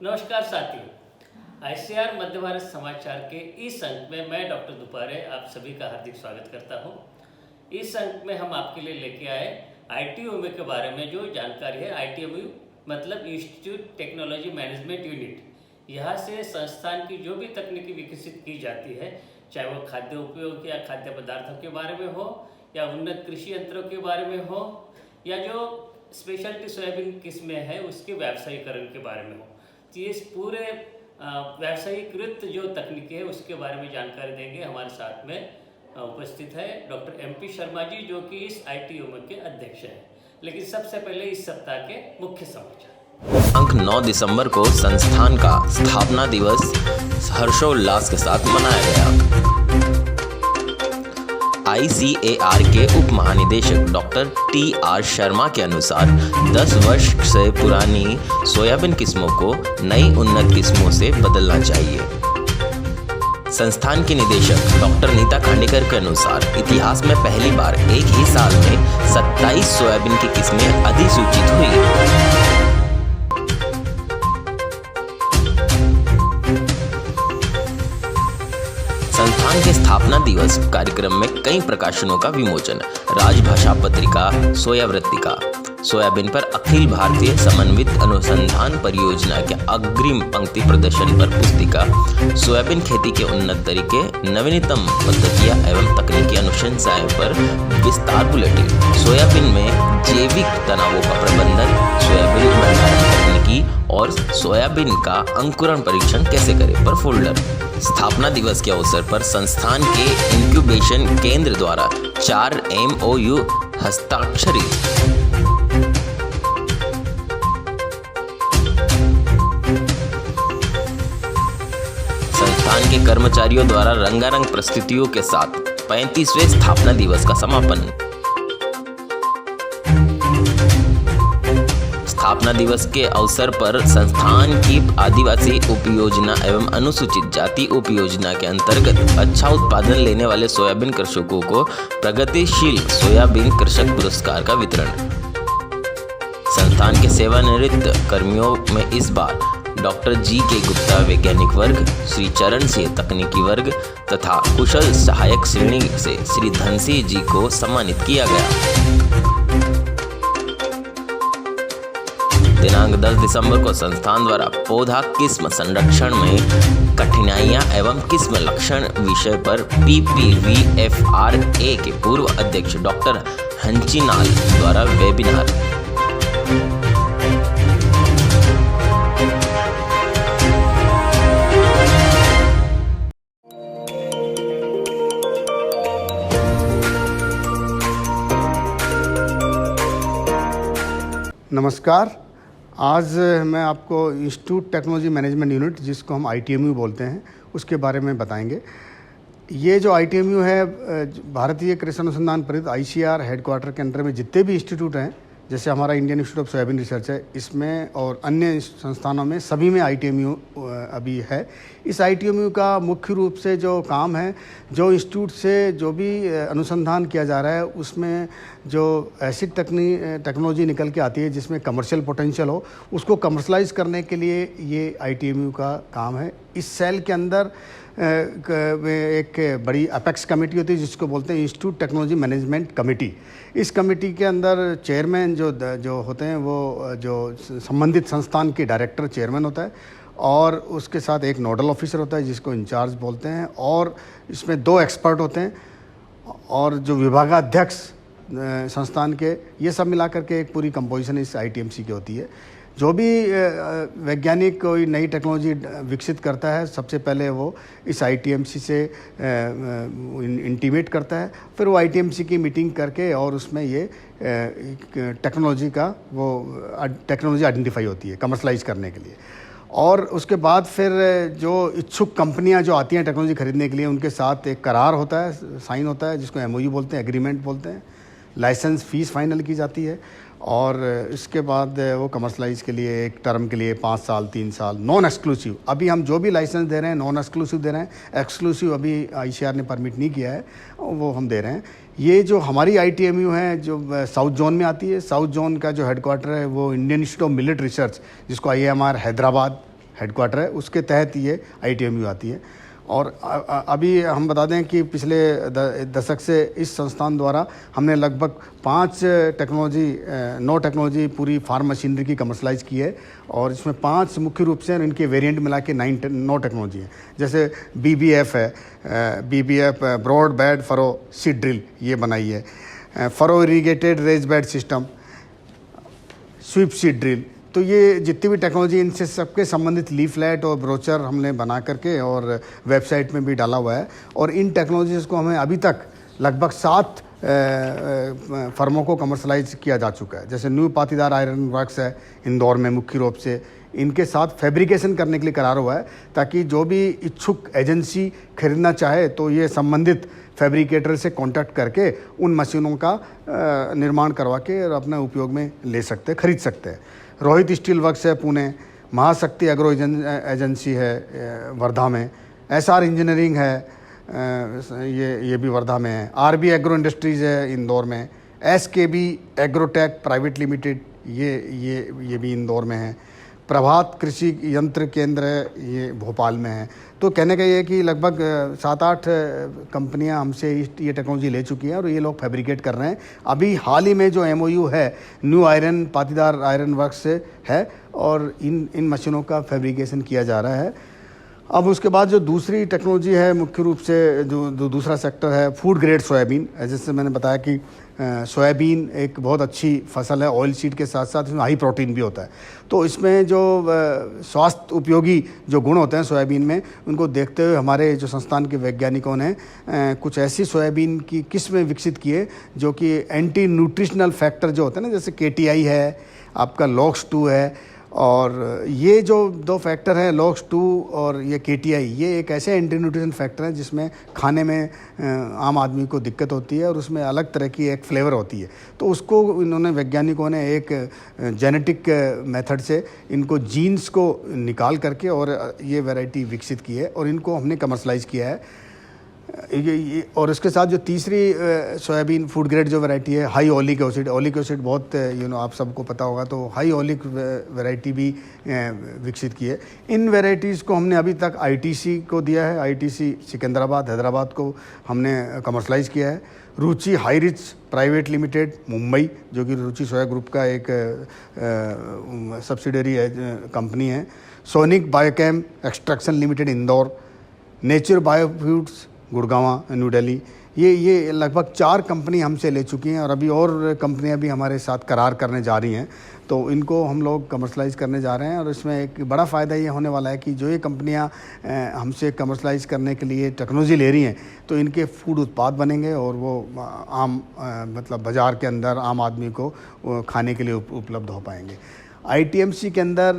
नमस्कार साथियों, आईसीआर मध्य भारत समाचार के इस अंक में मैं डॉक्टर दुपारे आप सभी का हार्दिक स्वागत करता हूं। इस अंक में हम आपके लिए लेके आए आईटीएमयू के बारे में जो जानकारी है। आईटीएमयू मतलब इंस्टीट्यूट टेक्नोलॉजी मैनेजमेंट यूनिट। यहाँ से संस्थान की जो भी तकनीकी विकसित की जाती है, चाहे वो खाद्य उपयोग या खाद्य पदार्थों के बारे में हो, या उन्नत कृषि यंत्रों के बारे में हो, या जो स्पेशलिटी सोयाबीन किस्में है उसके व्यावसायीकरण के बारे में हो, तो ये पूरे व्यावसायीकृत जो तकनीकी है उसके बारे में जानकारी देंगे। हमारे साथ में उपस्थित है डॉक्टर MP शर्मा जी, जो कि इस आईटीएमयू के अध्यक्ष हैं। लेकिन सबसे पहले इस सप्ताह के मुख्य समाचार। अंक 9 दिसंबर को संस्थान का स्थापना दिवस हर्षोल्लास के साथ मनाया गया। ICAR के उप महानिदेशक डॉक्टर TR शर्मा के अनुसार 10 वर्ष से पुरानी सोयाबीन किस्मों को नई उन्नत किस्मों से बदलना चाहिए। संस्थान की निदेशक डॉक्टर नीता खांडेकर के अनुसार इतिहास में पहली बार एक ही साल में 27 सोयाबीन की किस्में अधिसूचित हुई। संस्थान के स्थापना दिवस कार्यक्रम में कई प्रकाशनों का विमोचन, राजभाषा पत्रिका सोयावृत्तिका, सोयाबीन पर अखिल भारतीय समन्वित अनुसंधान परियोजना के अग्रिम पंक्ति प्रदर्शन पर पुस्तिका, सोयाबीन खेती के उन्नत तरीके, नवीनतम पद्धतियां एवं तकनीकी अनुशंसाएं पर विस्तार बुलेटिन, सोयाबीन में जैविक तनावों का प्रबंधन, सोयाबीन भंडारण तकनीकी और सोयाबीन का अंकुरण परीक्षण कैसे करें पर फोल्डर। स्थापना दिवस के अवसर पर संस्थान के इंक्यूबेशन केंद्र द्वारा 4 MOU हस्ताक्षरित। संस्थान के कर्मचारियों द्वारा रंगारंग प्रस्तुतियों के साथ 35वें स्थापना दिवस का समापन। स्थापना दिवस के अवसर पर संस्थान की आदिवासी उपयोजना एवं अनुसूचित जाति उपयोजना के अंतर्गत अच्छा उत्पादन लेने वाले सोयाबीन कृषकों को प्रगतिशील सोयाबीन कृषक पुरस्कार का वितरण। संस्थान के सेवानिवृत्त कर्मियों में इस बार डॉक्टर GK गुप्ता वैज्ञानिक वर्ग, श्री चरण सिंह तकनीकी वर्ग तथा कुशल सहायक श्रेणी से श्री धनसिंह जी को सम्मानित किया गया। दिनांक 10 दिसंबर को संस्थान द्वारा पौधा किस्म संरक्षण में कठिनाइयां एवं किस्म लक्षण विषय पर PPVFRA के पूर्व अध्यक्ष डॉक्टर हंचिनाल द्वारा वेबिनार। नमस्कार। आज मैं आपको इंस्टीट्यूट टेक्नोलॉजी मैनेजमेंट यूनिट, जिसको हम ITMU बोलते हैं, उसके बारे में बताएंगे। ये जो ITMU है, भारतीय कृषि अनुसंधान परिषद ICAR हेडक्वार्टर के अंदर में जितने भी इंस्टीट्यूट हैं, जैसे हमारा Indian institute of soybean research है, इसमें और अन्य संस्थानों में सभी में ITMU अभी है। इस ITMU का मुख्य रूप से जो काम है, जो इंस्टीट्यूट से जो भी अनुसंधान किया जा रहा है उसमें जो ऐसी टेक्नोलॉजी निकल के आती है जिसमें कमर्शियल पोटेंशियल हो, उसको कमर्शलाइज करने के लिए ये ITMU का काम है। इस सेल के अंदर एक बड़ी अपेक्स कमेटी होती है जिसको बोलते हैं इंस्टीट्यूट टेक्नोलॉजी मैनेजमेंट कमेटी। इस कमेटी के अंदर चेयरमैन जो होते हैं वो जो संबंधित संस्थान के डायरेक्टर चेयरमैन होता है, और उसके साथ एक नोडल ऑफिसर होता है जिसको इंचार्ज बोलते हैं, और इसमें 2 एक्सपर्ट होते हैं, और जो विभागाध्यक्ष संस्थान के, ये सब मिलाकर के एक पूरी कंपोजिशन इस ITMC की होती है। जो भी वैज्ञानिक कोई नई टेक्नोलॉजी विकसित करता है, सबसे पहले वो इस ITMC से इंटीमेट करता है, फिर वो ITMC की मीटिंग करके और उसमें ये टेक्नोलॉजी आइडेंटिफाई होती है कमर्शलाइज करने के लिए। और उसके बाद फिर जो इच्छुक कंपनियां जो आती हैं टेक्नोलॉजी खरीदने के लिए, उनके साथ एक करार होता है, साइन होता है, जिसको MOU बोलते हैं, एग्रीमेंट बोलते हैं। लाइसेंस फीस फाइनल की जाती है, और इसके बाद वो कमर्शलाइज के लिए एक टर्म के लिए 5 साल 3 साल नॉन एक्सक्लूसिव। अभी हम जो भी लाइसेंस दे रहे हैं नॉन एक्सक्लूसिव दे रहे हैं, एक्सक्लूसिव अभी ICAR ने परमिट नहीं किया है, वो हम दे रहे हैं। ये जो हमारी ITMU है जो साउथ जोन में आती है, साउथ जोन का जो हेडक्वार्टर है वो Indian institute of millet research, जिसको IIMR हैदराबाद हेडक्वार्टर है, उसके तहत ये ITMU आती है। और अभी हम बता दें कि पिछले दशक से इस संस्थान द्वारा हमने लगभग 9 टेक्नोलॉजी पूरी फार्म मशीनरी की कमर्शलाइज की है, और इसमें 5 मुख्य रूप से इनके वेरिएंट मिला के 9 टेक्नोलॉजी हैं। जैसे BBF है, BBF broad bed furrow seed drill ये बनाई है, furrow irrigated raised bed system, sweep seed drill. तो ये जितनी भी टेक्नोलॉजी, इनसे सबके संबंधित लीफलेट और ब्रोचर हमने बना करके और वेबसाइट में भी डाला हुआ है। और इन टेक्नोलॉजीज़ को हमें अभी तक लगभग 7 फर्मों को कमर्शलाइज किया जा चुका है। जैसे न्यू पाटीदार आयरन वर्क्स है इंदौर में, मुख्य रूप से इनके साथ फैब्रिकेशन करने के लिए करार हुआ है, ताकि जो भी इच्छुक एजेंसी खरीदना चाहे तो ये संबंधित फैब्रिकेटर से कांटेक्ट करके उन मशीनों का निर्माण करवा के और अपने उपयोग में ले सकते हैं, खरीद सकते हैं। रोहित स्टील वर्क्स है पुणे, महाशक्ति एग्रो एजेंसी है वर्धा में, SR इंजीनियरिंग है ये भी वर्धा में है, RB एग्रो इंडस्ट्रीज़ है इंदौर में, SKB एग्रोटेक प्राइवेट लिमिटेड ये भी इंदौर में है, प्रभात कृषि यंत्र केंद्र है ये भोपाल में है। तो कहने का ये है कि लगभग 7-8 कंपनियां हमसे ये टेक्नोलॉजी ले चुकी हैं और ये लोग फैब्रिकेट कर रहे हैं। अभी हाल ही में जो MOU है new iron Patidar iron works से है, और इन मशीनों का फैब्रिकेशन किया जा रहा है। अब उसके बाद जो दूसरी टेक्नोलॉजी है, मुख्य रूप से जो दूसरा सेक्टर है फूड ग्रेड सोयाबीन। जैसे मैंने बताया कि सोयाबीन एक बहुत अच्छी फसल है, ऑयल सीड के साथ साथ इसमें हाई प्रोटीन भी होता है। तो इसमें जो स्वास्थ्य उपयोगी जो गुण होते हैं सोयाबीन में, उनको देखते हुए हमारे जो संस्थान के वैज्ञानिकों ने कुछ ऐसी सोयाबीन की किस्में विकसित की है जो कि एंटी न्यूट्रिशनल फैक्टर जो होते हैं ना, जैसे KTI है, आपका LOX2 है, और ये जो 2 फैक्टर हैं LOX2 और ये KTI, ये एक ऐसे एंटी न्यूट्रिशन फैक्टर हैं जिसमें खाने में आम आदमी को दिक्कत होती है और उसमें अलग तरह की एक फ्लेवर होती है। तो उसको इन्होंने वैज्ञानिकों ने एक जेनेटिक मेथड से इनको जीन्स को निकाल करके और ये वैरायटी विकसित की है और इनको हमने कमर्शलाइज किया है। और इसके साथ जो तीसरी सोयाबीन फूड ग्रेड जो वैरायटी है, हाई ओलिक एसिड बहुत आप सबको पता होगा, तो हाई ओलिक वैरायटी भी विकसित की है। इन वैरायटीज़ को हमने अभी तक ITC को दिया है, ITC सिकंदराबाद हैदराबाद को हमने कमर्शलाइज किया है। Ruchi hi rich private limited Mumbai, जो कि रुचि सोया ग्रुप का एक सब्सिडरी कंपनी है। Sonic Biochem extraction limited Indore, nature biofoods Gurgaon new Delhi, ये लगभग 4 कंपनी हमसे ले चुकी हैं और अभी और कंपनियां भी हमारे साथ करार करने जा रही हैं। तो इनको हम लोग कमर्शलाइज करने जा रहे हैं और इसमें एक बड़ा फ़ायदा ये होने वाला है कि जो ये कंपनियां हमसे कमर्शलाइज करने के लिए टेक्नोलॉजी ले रही हैं, तो इनके फूड उत्पाद बनेंगे और वो आम मतलब बाज़ार के अंदर आम आदमी को खाने के लिए उपलब्ध हो पाएंगे। ITMC के अंदर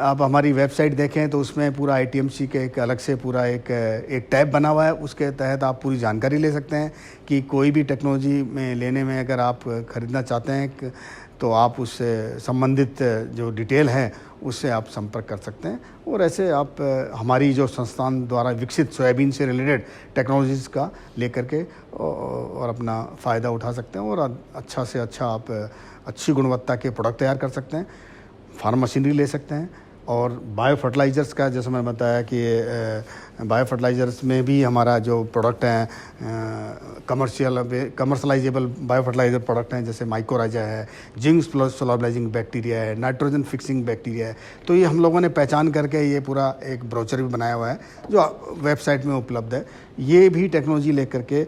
आप हमारी वेबसाइट देखें तो उसमें पूरा ITMC के एक अलग से पूरा एक टैब बना हुआ है। उसके तहत आप पूरी जानकारी ले सकते हैं कि कोई भी टेक्नोलॉजी में लेने में अगर आप ख़रीदना चाहते हैं तो आप उससे संबंधित जो डिटेल है उससे आप संपर्क कर सकते हैं। और ऐसे आप हमारी जो संस्थान द्वारा विकसित सोयाबीन से रिलेटेड टेक्नोलॉजीज़ का लेकर के और अपना फ़ायदा उठा सकते हैं और अच्छा से अच्छा आप अच्छी गुणवत्ता के प्रोडक्ट तैयार कर सकते हैं, फार्म मशीनरी ले सकते हैं। और बायो फर्टिलाइज़र्स का जैसे मैंने बताया कि बायो फर्टिलाइज़र्स में भी हमारा जो प्रोडक्ट हैं कमर्शलाइजेबल बायो फर्टिलाइज़र प्रोडक्ट हैं, जैसे माइकोराइजा है, जिंक सोलाबलाइजिंग बैक्टीरिया है, नाइट्रोजन फिक्सिंग बैक्टीरिया है। तो ये हम लोगों ने पहचान करके ये पूरा एक ब्रोचर भी बनाया हुआ है जो वेबसाइट में उपलब्ध है। ये भी टेक्नोलॉजी लेकर के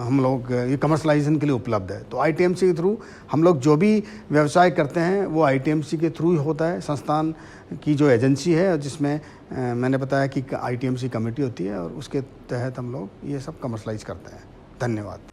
हम लोग ये कमर्शलाइजेशन के लिए उपलब्ध है। तो ITMC के थ्रू हम लोग जो भी व्यवसाय करते हैं वो ITMC के थ्रू ही होता है। संस्थान की जो एजेंसी है जिसमें मैंने बताया कि ITMC कमेटी होती है और उसके तहत हम लोग ये सब कमर्शलाइज करते हैं। धन्यवाद।